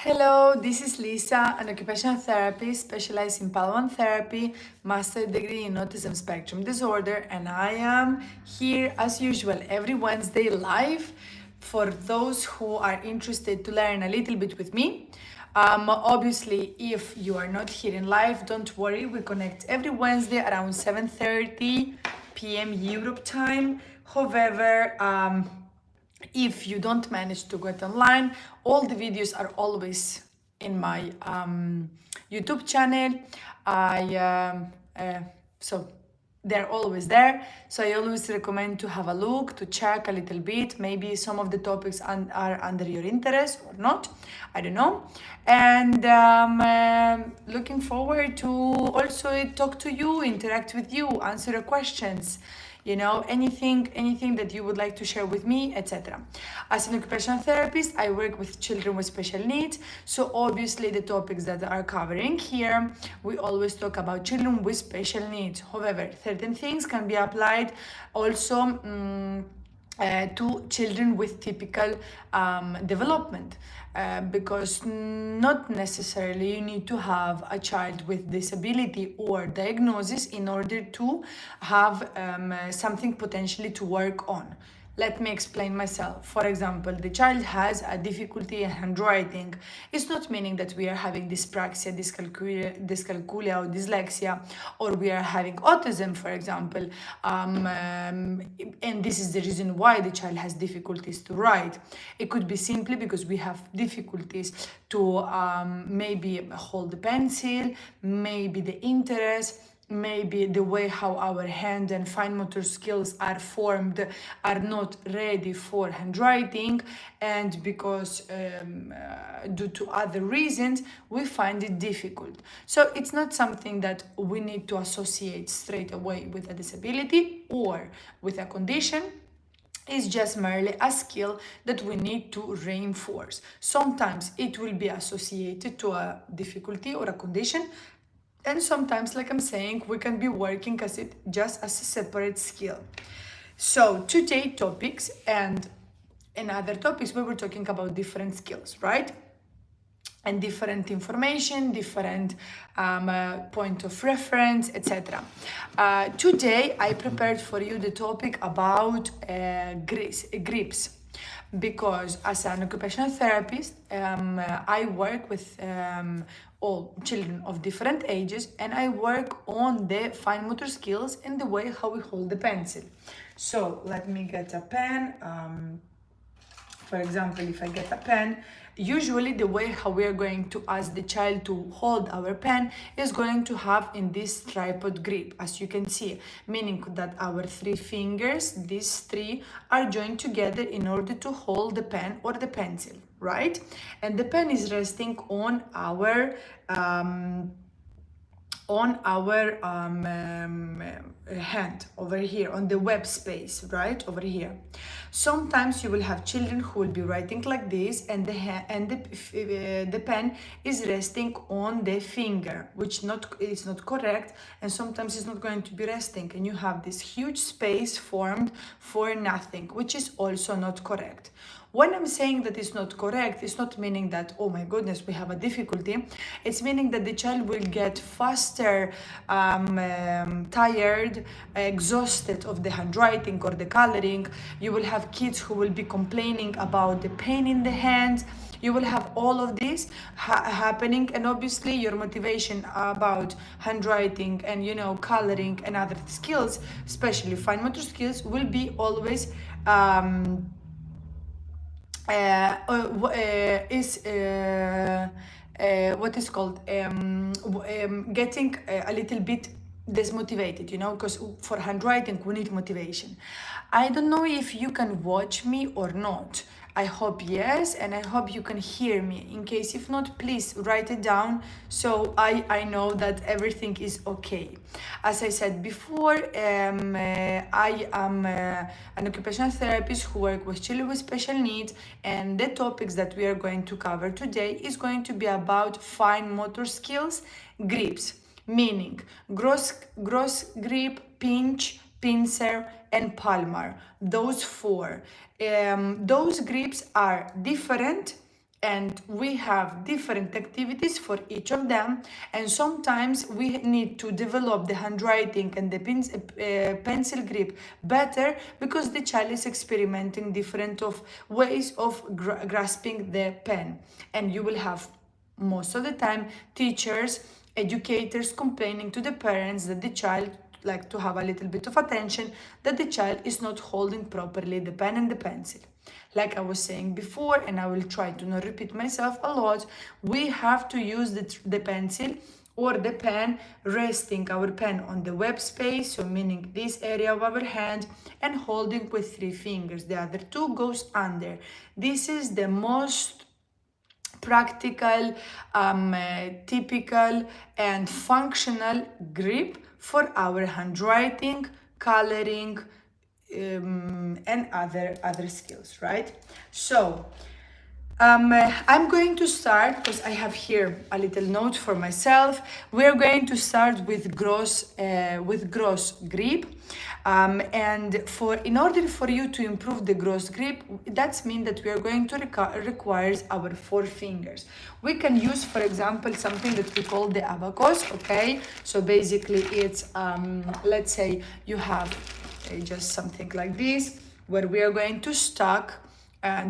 Hello, this is Lisa, an occupational therapist specialized in Palmar therapy, master degree in autism spectrum disorder, and I am here as usual every Wednesday live for those who are interested to learn a little bit with me. Obviously, if you are not here in live, don't worry, we connect every Wednesday around 7:30 p.m. Europe time. However, if you don't manage to get online, all the videos are always in my YouTube channel. I so they're always there. So I always recommend to have a look, to check a little bit. Maybe some of the topics are under your interest or not. I don't know. And looking forward to also talk to you, interact with you, answer your questions, anything that you would like to share with me, etc. As an occupational therapist, I work with children with special needs, so obviously the topics that are covering here, we always talk about children with special needs. However, certain things can be applied also to children with typical development, because not necessarily you need to have a child with disability or diagnosis in order to have something potentially to work on. Let me explain myself. For example, the child has a difficulty in handwriting. It's not meaning that we are having dyspraxia, dyscalculia or dyslexia, or we are having autism, for example. And this is the reason why the child has difficulties to write. It could be simply because we have difficulties to maybe hold the pencil, maybe the interest, maybe the way how our hand and fine motor skills are formed are not ready for handwriting, and because due to other reasons we find it difficult. So it's not something that we need to associate straight away with a disability or with a condition. Is just merely a skill that we need to reinforce. Sometimes it will be associated to a difficulty or a condition, and sometimes, like I'm saying, we can be working as it just as a separate skill. So today topics and in other topics we were talking about different skills, right? And different information, different point of reference, etc. Today I prepared for you the topic about grips, because as an occupational therapist, I work with all children of different ages, and I work on the fine motor skills and the way how we hold the pencil. So let me get a pen. For example, if I get a pen, usually the way how we are going to ask the child to hold our pen is going to have in this tripod grip, as you can see, meaning that our three fingers, these three, are joined together in order to hold the pen or the pencil, right? And the pen is resting on our hand over here, on the web space, right over here. Sometimes you will have children who will be writing like this, and the pen is resting on the finger, which is not correct, and sometimes it's not going to be resting, and you have this huge space formed for nothing, which is also not correct. When I'm saying that it's not correct, it's not meaning that, oh my goodness, we have a difficulty. It's meaning that the child will get faster tired, exhausted of the handwriting or the coloring. You will have kids who will be complaining about the pain in the hands. You will have all of this happening, and obviously your motivation about handwriting and coloring and other skills, especially fine motor skills, will be always what is called getting a little bit desmotivated, because for handwriting we need motivation. I don't know if you can watch me or not. I hope yes, and I hope you can hear me. In case if not, please write it down so I know that everything is okay. As I said before, I am an occupational therapist who works with children with special needs, and the topics that we are going to cover today is going to be about fine motor skills, grips, meaning gross grip, pinch, Pincer, and Palmar. Those four. Those grips are different and we have different activities for each of them, and sometimes we need to develop the handwriting and the pencil grip better because the child is experimenting different of ways of grasping the pen, and you will have most of the time teachers, educators complaining to the parents that the child like to have a little bit of attention, that the child is not holding properly the pen and the pencil. Like I was saying before, and I will try to not repeat myself a lot, we have to use the pencil or the pen, resting our pen on the web space, so meaning this area of our hand, and holding with 3 fingers. The other 2 goes under. This is the most practical, typical and functional grip for our handwriting, coloring, and other skills, right? So I'm going to start, because I have here a little note for myself. We're going to start with gross grip, and in order for you to improve the gross grip, that means that we are going to require our 4 fingers. We can use, for example, something that we call the abacus. Okay, so basically it's let's say you have just something like this, where we are going to stack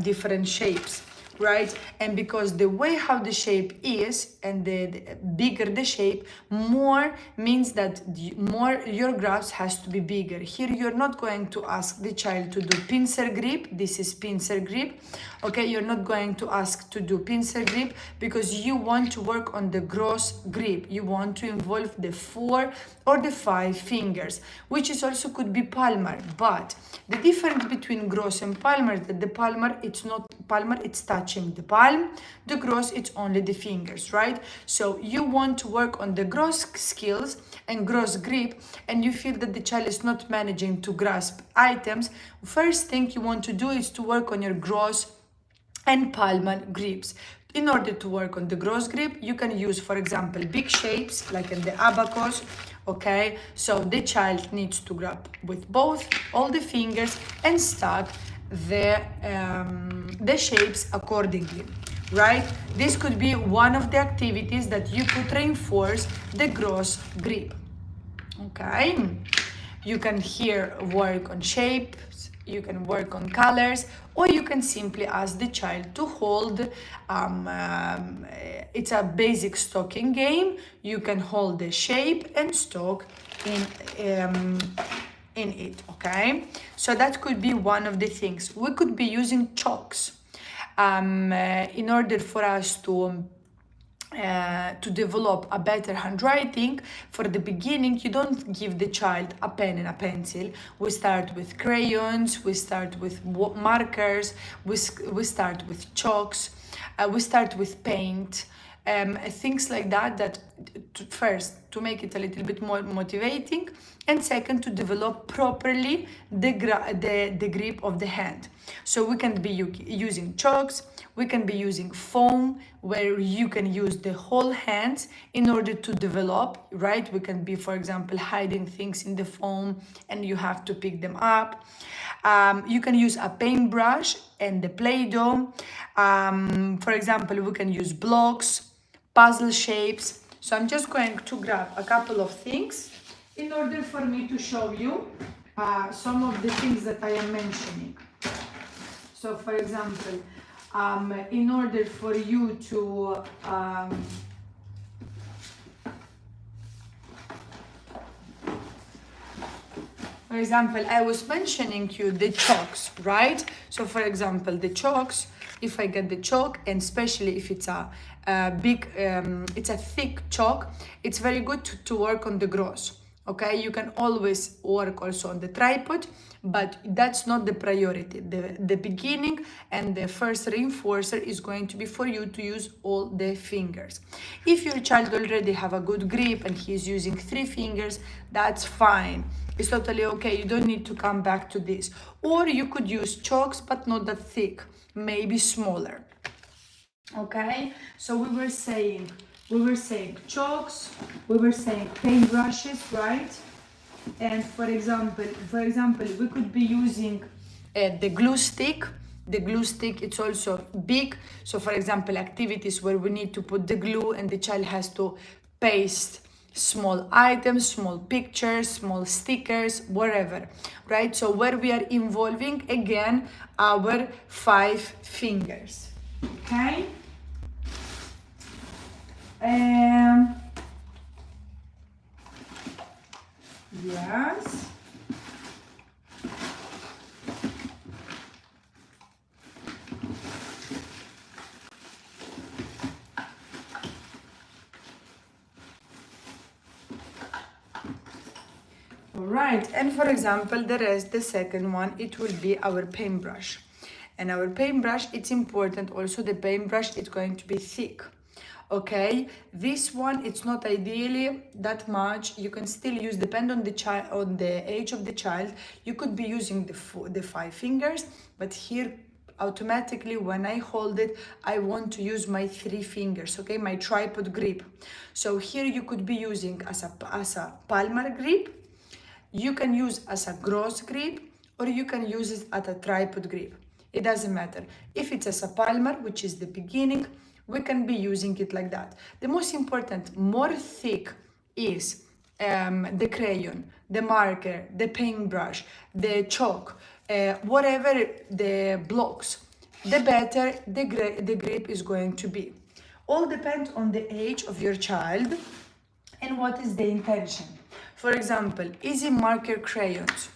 different shapes, right? And because the way how the shape is, and the bigger the shape, more means that more your grasp has to be bigger. Here you're not going to ask the child to do pincer grip. This is pincer grip. Okay, you're not going to ask to do pincer grip because you want to work on the gross grip. You want to involve the 4 or the 5 fingers, which is also could be palmar. But the difference between gross and palmar is that the palmar, it's not palmar, it's touching the palm. The gross, it's only the fingers, right? So you want to work on the gross skills and gross grip, and you feel that the child is not managing to grasp items. First thing you want to do is to work on your gross and palmar grips. In order to work on the gross grip, you can use, for example, big shapes like in the abacus. Okay, so the child needs to grab with all the fingers and stack the shapes accordingly, right? This could be one of the activities that you could reinforce the gross grip. Okay, you can here work on shapes, you can work on colors, or you can simply ask the child to hold. It's a basic stocking game. You can hold the shape and stock in it. Okay, so that could be one of the things. We could be using chalks in order for us to develop a better handwriting. For the beginning, you don't give the child a pen and a pencil. We start with crayons, we start with markers, we start with chalks, we start with paint, things like that first to make it a little bit more motivating, and second to develop properly the grip of the hand. So we can be using chalks, we can be using foam, where you can use the whole hands in order to develop, right? We can be, for example, hiding things in the foam and you have to pick them up. You can use a paintbrush and the Play-Doh. For example, we can use blocks, puzzle shapes. So I'm just going to grab a couple of things in order for me to show you some of the things that I am mentioning. So for example, in order for you to for example, I was mentioning you the chalks, right? So for example, the chalks, if I get the chalk, and especially if it's a big, it's a thick chalk, it's very good to work on the gross. Okay, you can always work also on the tripod, but that's not the priority. The beginning and the first reinforcer is going to be for you to use all the fingers. If your child already have a good grip and he's using 3 fingers, that's fine. It's totally okay. You don't need to come back to this. Or you could use chalks, but not that thick, maybe smaller. Okay, so we were saying chalks, we were saying paintbrushes, right? And for example, we could be using the glue stick. The glue stick, it's also big. So for example, activities where we need to put the glue and the child has to paste small items, small pictures, small stickers, whatever, right? So where we are involving again our 5 fingers, okay? Yes. Right, and for example, the second one, it will be our paintbrush. And our paintbrush, it's important also, the paintbrush is going to be thick. Okay, this one, it's not ideally that much. You can still use, depend on the child, on the age of the child. You could be using the 5 fingers, but here automatically when I hold it, I want to use my 3 fingers, okay, my tripod grip. So here you could be using as a palmar grip. You can use as a gross grip, or you can use it at a tripod grip. It doesn't matter. If it's as a palmar, which is the beginning, we can be using it like that. The most important, more thick is the crayon, the marker, the paintbrush, the chalk, whatever the blocks, the better the grip is going to be. All depends on the age of your child and what is the intention. For example, easy marker crayons.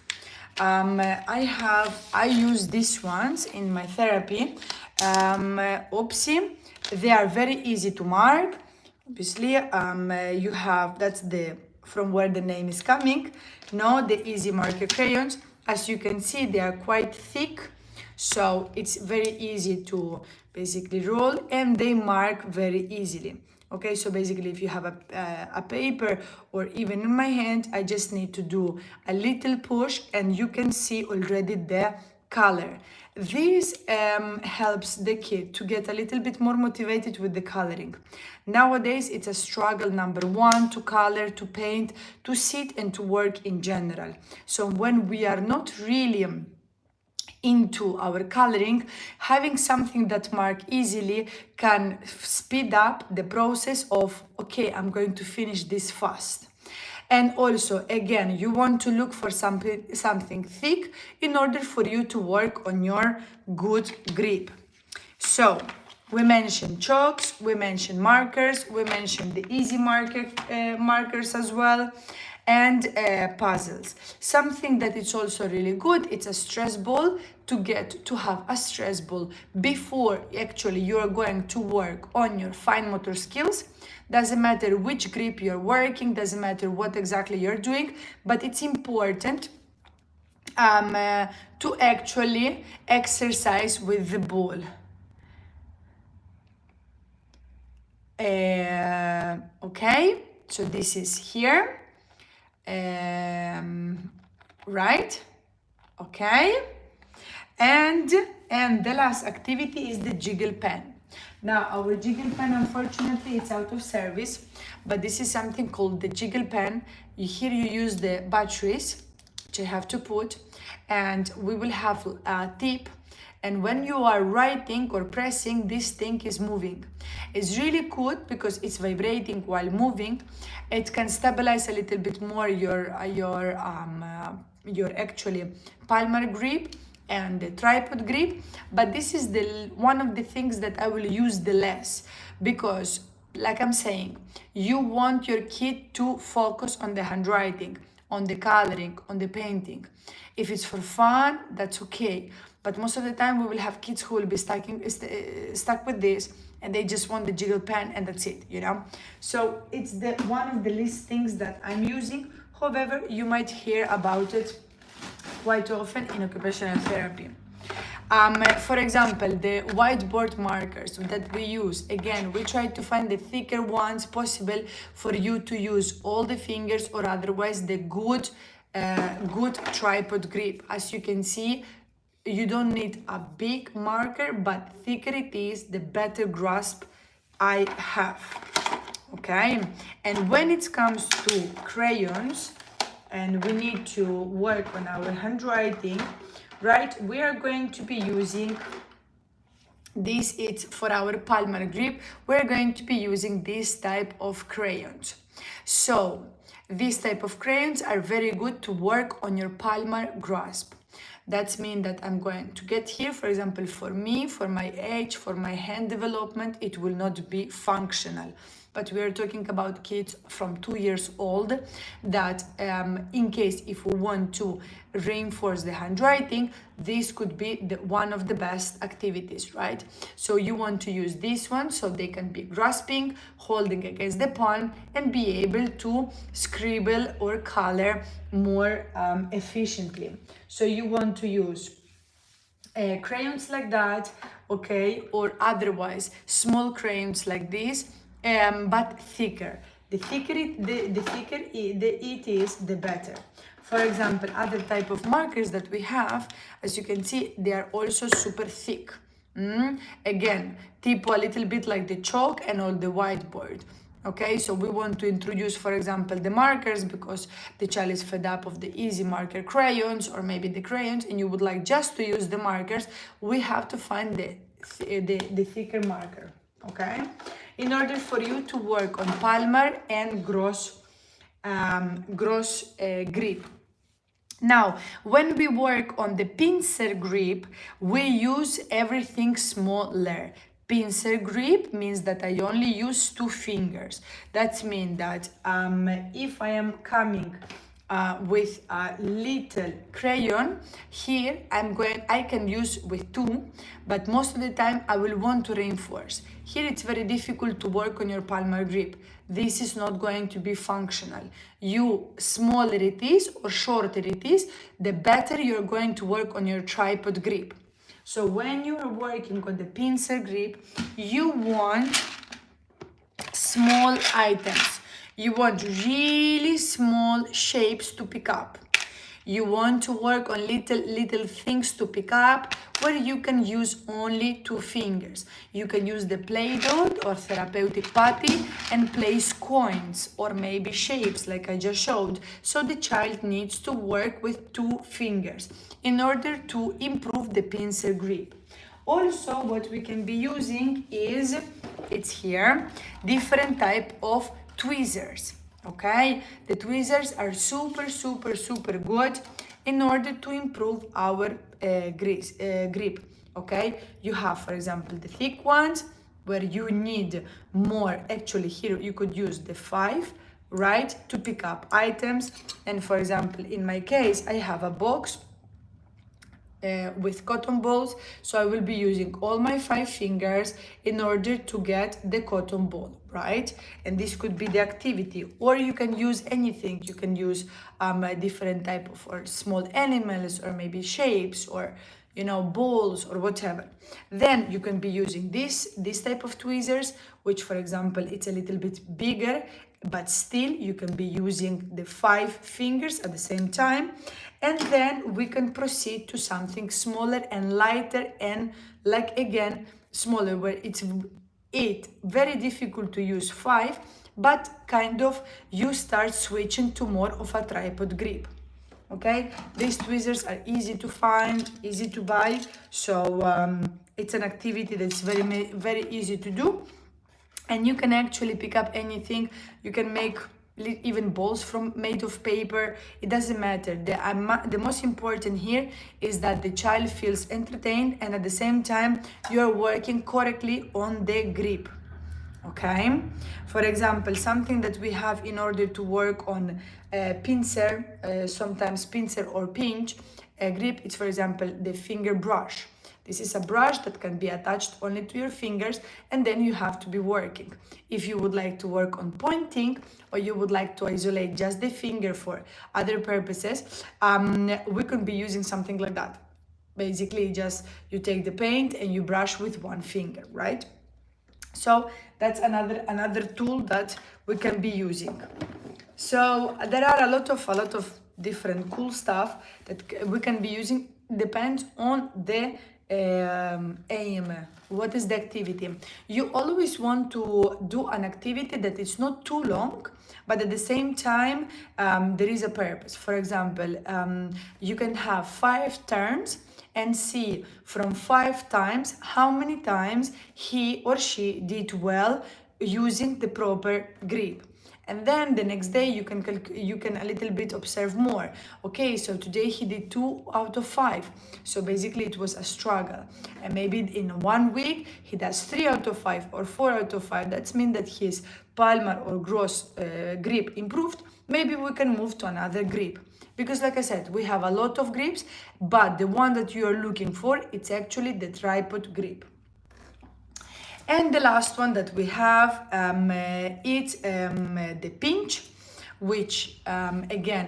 I use these ones in my therapy. Oopsie, they are very easy to mark. Obviously, you have, that's the from where the name is coming. No, the easy marker crayons. As you can see, they are quite thick, so it's very easy to basically roll, and they mark very easily. Okay, so basically if you have a paper or even in my hand, I just need to do a little push and you can see already the color. This helps the kid to get a little bit more motivated with the coloring. Nowadays, it's a struggle, number one, to color, to paint, to sit and to work in general. So when we are not really into our coloring, having something that mark easily can speed up the process of, okay, I'm going to finish this fast. And also, again, you want to look for something thick in order for you to work on your good grip. So we mentioned chalks, we mentioned markers, we mentioned the easy markers as well, and puzzles. Something that is also really good, it's a stress ball. To have a stress ball before actually you're going to work on your fine motor skills. Doesn't matter which grip you're working, doesn't matter what exactly you're doing, but it's important to actually exercise with the ball. Okay, so this is here, right? Okay, and the last activity is the jiggle pen. Now our jiggle pen, unfortunately, it's out of service, but this is something called the jiggle pen. Here you use the batteries, which I have to put, and we will have a tip. And when you are writing or pressing, this thing is moving. It's really good because it's vibrating while moving. It can stabilize a little bit more your actually palmar grip and the tripod grip. But this is one of the things that I will use the less, because like I'm saying, you want your kid to focus on the handwriting, on the coloring, on the painting. If it's for fun, that's okay. But most of the time we will have kids who will be stuck with this, and they just want the jiggle pen and that's it, you know? So it's one of the least things that I'm using. However, you might hear about it quite often in occupational therapy. For example, the whiteboard markers that we use, again, we try to find the thicker ones possible for you to use all the fingers, or otherwise the good tripod grip. As you can see, you don't need a big marker, but thicker it is, the better grasp I have. Okay, and when it comes to crayons and we need to work on our handwriting, right? We are going to be using this. It's for our Palmar grip. We're going to be using this type of crayons. So these type of crayons are very good to work on your Palmar grasp. That means that I'm going to get here, for example, for me, for my age, for my hand development, it will not be functional. But we are talking about kids from 2 years old that in case if we want to reinforce the handwriting, this could be one of the best activities, right? So you want to use this one so they can be grasping, holding against the palm, and be able to scribble or color more efficiently. So you want to use crayons like that, okay, or otherwise small crayons like this, but thicker. The thicker it is, the better. For example, other type of markers that we have, as you can see, they are also super thick. Again, tipo a little bit like the chalk and all the whiteboard. Okay, so we want to introduce, for example, the markers because the child is fed up of the easy marker crayons or maybe the crayons and you would like just to use the markers. We have to find the thicker marker, okay? In order for you to work on Palmar and gross grip. Now, when we work on the pincer grip, we use everything smaller. Pincer grip means that I only use 2 fingers. That means that if I am coming with a little crayon, here I can use with 2, but most of the time I will want to reinforce. Here it's very difficult to work on your Palmar grip. This is not going to be functional. You smaller it is or shorter it is, the better you're going to work on your tripod grip. So when you are working on the pincer grip, you want small items. You want really small shapes to pick up. You want to work on little things to pick up where you can use only 2 fingers. You can use the Play-Doh or therapeutic putty and place coins or maybe shapes like I just showed. So the child needs to work with 2 fingers in order to improve the pincer grip. Also, what we can be using is, it's here, different type of tweezers. Okay, the tweezers are super good in order to improve our grip. Okay, you have, for example, the thick ones where you need more. Actually, here you could use the 5, right, to pick up items. And for example, in my case, I have a box with cotton balls, so I will be using all my 5 fingers in order to get the cotton ball, right? And this could be the activity, or you can use anything. You can use a different type of or small animals or maybe shapes or balls or whatever. Then you can be using this type of tweezers, which for example it's a little bit bigger, but still you can be using the 5 fingers at the same time. And then we can proceed to something smaller and lighter and like again smaller, where it's very difficult to use 5, but kind of you start switching to more of a tripod grip. Okay, these tweezers are easy to find, easy to buy, so it's an activity that's very easy to do, and you can actually pick up anything. You can make even balls made of paper. It doesn't matter. The most important here is that the child feels entertained and at the same time you are working correctly on the grip. Okay, for example, something that we have in order to work on pincer, sometimes pincer or pinch grip, it's for example the finger brush. This is a brush that can be attached only to your fingers, and then you have to be working. If you would like to work on pointing, or you would like to isolate just the finger for other purposes, we could be using something like that. Basically, just you take the paint and you brush with 1 finger, right? So that's another tool that we can be using. So there are a lot of different cool stuff that we can be using. Depends on the aim. What is the activity? You always want to do an activity that is not too long, but at the same time there is a purpose. For example, you can have 5 turns and see from 5 times how many times he or she did well using the proper grip. And then the next day you can a little bit observe more. Okay, so today he did 2 out of 5. So basically it was a struggle. And maybe in 1 week he does 3 out of 5 or 4 out of 5. That means that his palmar or gross grip improved. Maybe we can move to another grip. Because like I said, we have a lot of grips, but the one that you are looking for, it's actually the tripod grip. And the last one that we have, it's the pinch, which again,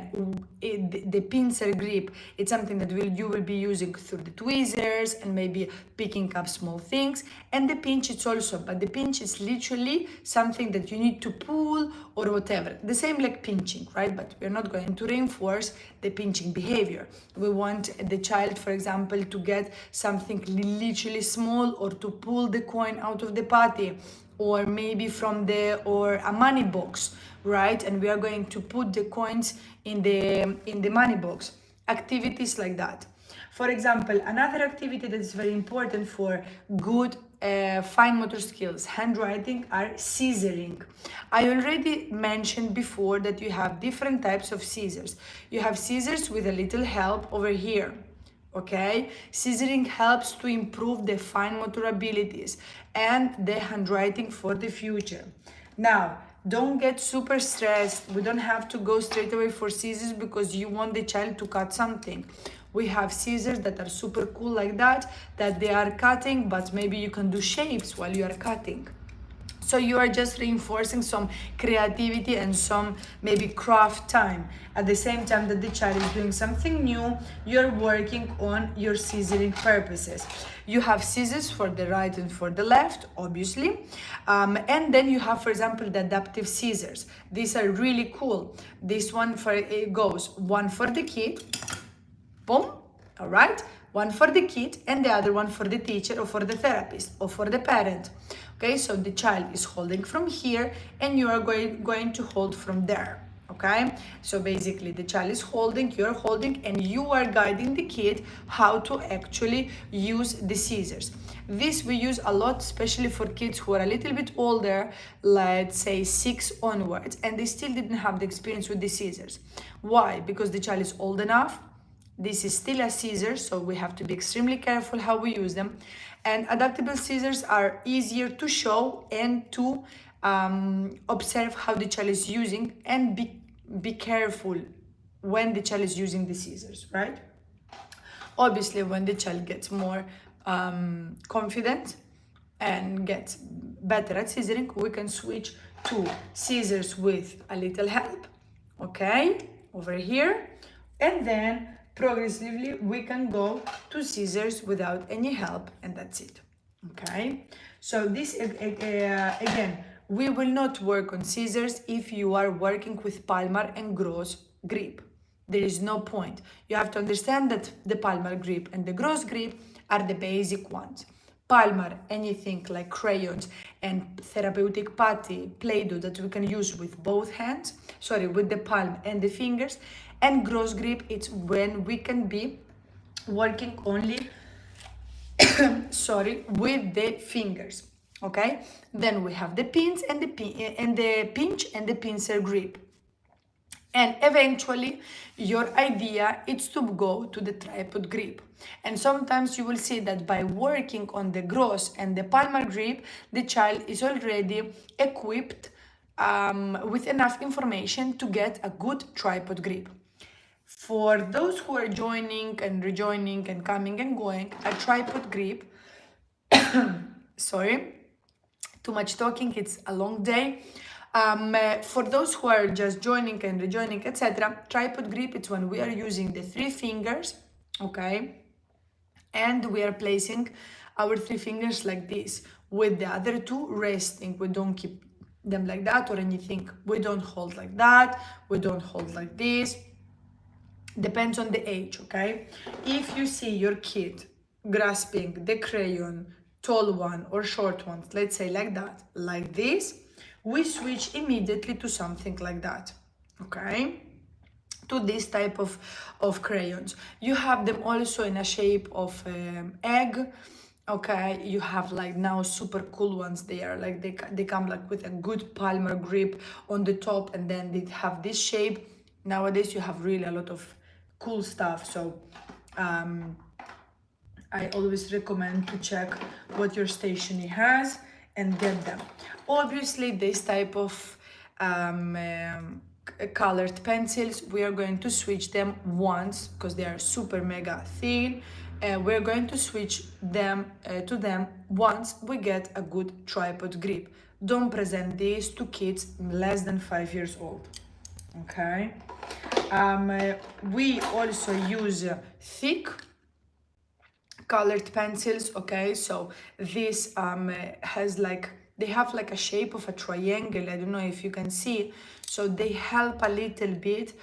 the pincer grip, it's something that you will be using through the tweezers and maybe picking up small things. And the pinch, it's also, but the pinch is literally something that you need to pull or whatever. The same like pinching, right? But we're not going to reinforce the pinching behavior. We want the child, for example, to get something literally small, or to pull the coin out of the patty, or maybe or a money box, right? And we are going to put the coins in the money box. Activities like that. For example, another activity that is very important for good fine motor skills, handwriting, are scissoring. I already mentioned before that you have different types of scissors. You have scissors with a little help over here. Okay, scissoring helps to improve the fine motor abilities and the handwriting for the future. Now, don't get super stressed. We don't have to go straight away for scissors because you want the child to cut something. We have scissors that are super cool like that they are cutting, but maybe you can do shapes while you are cutting. So you are just reinforcing some creativity and some maybe craft time. At the same time that the child is doing something new, you're working on your scissoring purposes. You have scissors for the right and for the left, obviously. And then you have, for example, the adaptive scissors. These are really cool. This one it goes one for the kid, boom, all right? One for the kid and the other one for the teacher or for the therapist or for the parent. Okay, so the child is holding from here and you are going to hold from there. Okay, so basically the child is holding, you're holding, and you are guiding the kid how to actually use the scissors. This we use a lot, especially for kids who are a little bit older, let's say 6 onwards, and they still didn't have the experience with the scissors. Why? Because the child is old enough. This is still a scissor, so we have to be extremely careful how we use them. And adaptable scissors are easier to show and to observe how the child is using, and be careful when the child is using the scissors, right? Obviously, when the child gets more confident and gets better at scissoring, we can switch to scissors with a little help, okay, over here, and then progressively we can go to scissors without any help, and that's it. Okay, so this again, we will not work on scissors if you are working with palmar and gross grip. There is no point. You have to understand that the palmar grip and the gross grip are the basic ones. Palmar, anything like crayons and therapeutic putty, Play-Doh that we can use with both hands, with the palm and the fingers. And gross grip, it's when we can be working only with the fingers. Okay, then we have the pins and the pinch and the pincer grip. And eventually your idea is to go to the tripod grip. And sometimes you will see that by working on the gross and the palmar grip, the child is already equipped with enough information to get a good tripod grip. For those who are joining and rejoining and coming and going, a tripod grip, too much talking, it's a long day. For those who are just joining and rejoining, etc., tripod grip, it's when we are using the 3 fingers, okay, and we are placing our 3 fingers like this, with the other 2 resting. We don't keep them like that or anything. We don't hold like that, we don't hold like this. Depends on the age, okay? If you see your kid grasping the crayon, tall one or short one, let's say like that, like this, we switch immediately to something like that, okay? to this type of crayons. You have them also in a shape of egg. Okay, you have like now super cool ones. They are like they come like with a good Palmar grip on the top, and then they have this shape. Nowadays you have really a lot of cool stuff, so I always recommend to check what your stationery has and get them. Obviously, this type of colored pencils, we are going to switch them once because they are super mega thin. We're going to switch them to them once we get a good tripod grip. Don't present these to kids less than 5 years old. Okay. We also use thick colored pencils. Okay, so this has like, they have like a shape of a triangle. I don't know if you can see, so they help a little bit.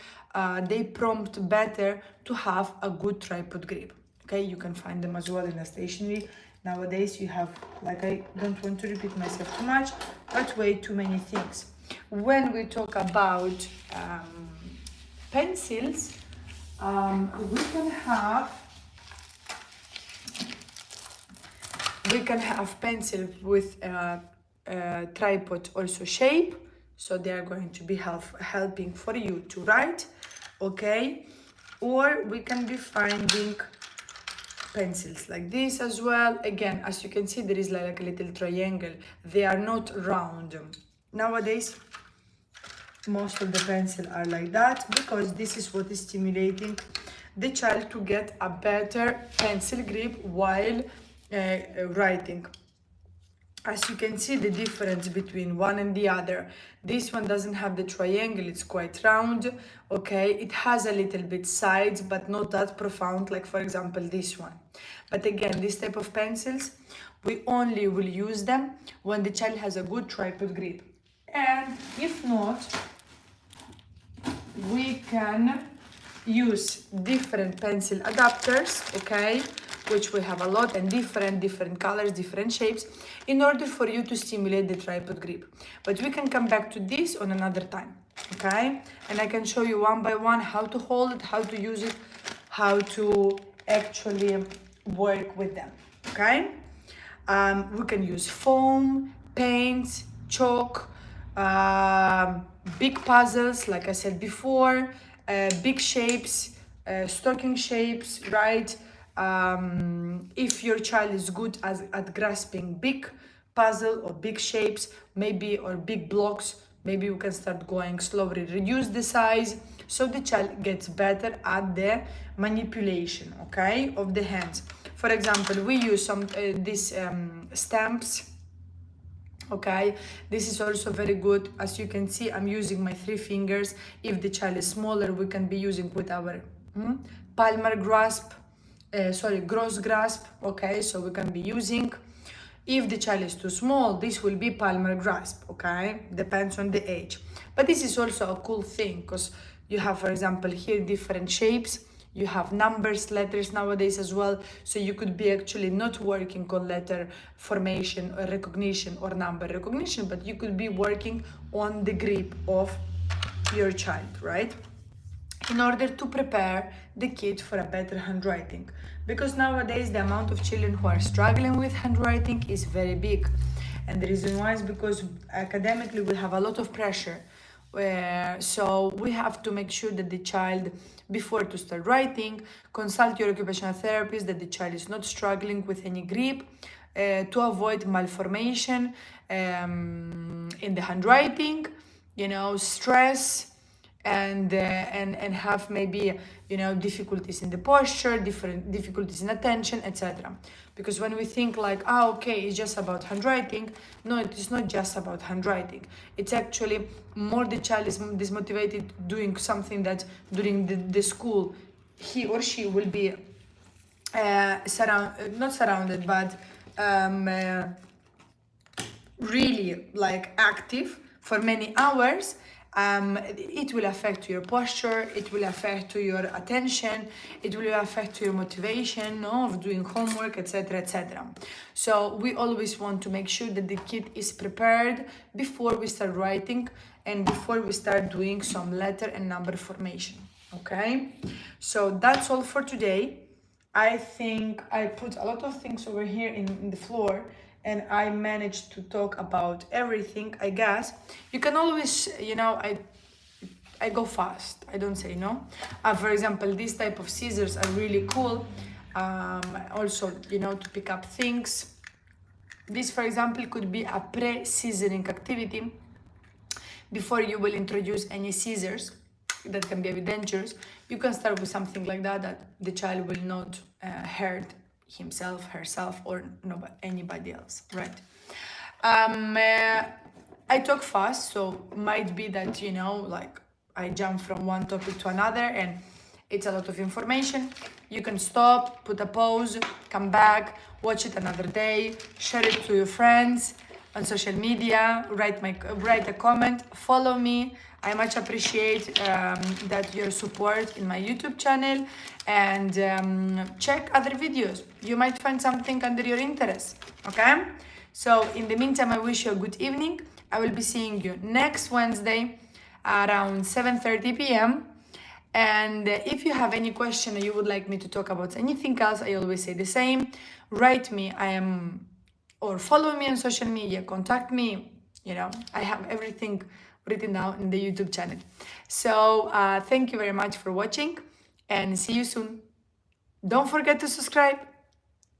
They prompt better to have a good tripod grip. Okay, you can find them as well in the stationery. Nowadays you have, like, I don't want to repeat myself too much, but way too many things. When we talk about pencils, we can have pencil with tripod also shape, so they are going to be helping for you to write. Okay, or we can be finding pencils like this as well. Again, as you can see, there is like a little triangle. They are not round. Nowadays most of the pencils are like that because this is what is stimulating the child to get a better pencil grip while writing. As you can see, the difference between one and the other, this one doesn't have the triangle, it's quite round. Okay, it has a little bit sides, but not that profound, like for example this one. But again, this type of pencils, we only will use them when the child has a good tripod grip. And if not, we can use different pencil adapters, okay, which we have a lot, and different colors, different shapes, in order for you to stimulate the tripod grip. But we can come back to this on another time, okay? And I can show you one by one how to hold it, how to use it, how to actually work with them, okay? We can use foam, paints, chalk, big puzzles, like I said before, big shapes, stocking shapes, right? If your child is good at grasping big puzzle or big shapes, maybe, or big blocks, maybe we can start going slowly, reduce the size, so the child gets better at the manipulation, okay, of the hands. For example, we use some these stamps. Okay, this is also very good. As you can see, I'm using my 3 fingers. If the child is smaller, we can be using with our Palmar grasp, gross grasp. Okay, so we can be using. If the child is too small, this will be Palmar grasp. Okay, depends on the age. But this is also a cool thing because you have, for example, here different shapes. You have numbers, letters nowadays as well. So you could be actually not working on letter formation or recognition or number recognition, but you could be working on the grip of your child, right? In order to prepare the kid for a better handwriting. Because nowadays the amount of children who are struggling with handwriting is very big. And the reason why is because academically we have a lot of pressure. So we have to make sure that the child, before to start writing, consult your occupational therapist, that the child is not struggling with any grip, to avoid malformation in the handwriting, stress, and have maybe difficulties in the posture, different difficulties in attention, etc. Because when we think like, okay, it's just about handwriting, no, it is not just about handwriting. It's actually more the child is dismotivated doing something that during the school he or she will be not surrounded, but really like active for many hours. It will affect your posture, it will affect your attention, it will affect your motivation of doing homework, etc, etc. So we always want to make sure that the kid is prepared before we start writing and before we start doing some letter and number formation, Okay, so that's all for today. I think I put a lot of things over here in the floor, and I managed to talk about everything, I guess. You can always, I go fast, I don't say no. For example, this type of scissors are really cool. Also, to pick up things. This, for example, could be a pre-scissoring activity before you will introduce any scissors that can be dangerous. You can start with something like that the child will not hurt himself, herself, or anybody else, right? I talk fast, so might be that, like I jump from one topic to another and it's a lot of information. You can stop, put a pause, come back, watch it another day, share it to your friends on social media, write a comment, follow me. I much appreciate that your support in my YouTube channel, and check other videos. You might find something under your interest, okay? So in the meantime, I wish you a good evening. I will be seeing you next Wednesday around 7:30 p.m. And if you have any question or you would like me to talk about anything else, I always say the same. Write me, or follow me on social media, contact me. I have everything written down in the YouTube channel. So thank you very much for watching, and see you soon. Don't forget to subscribe.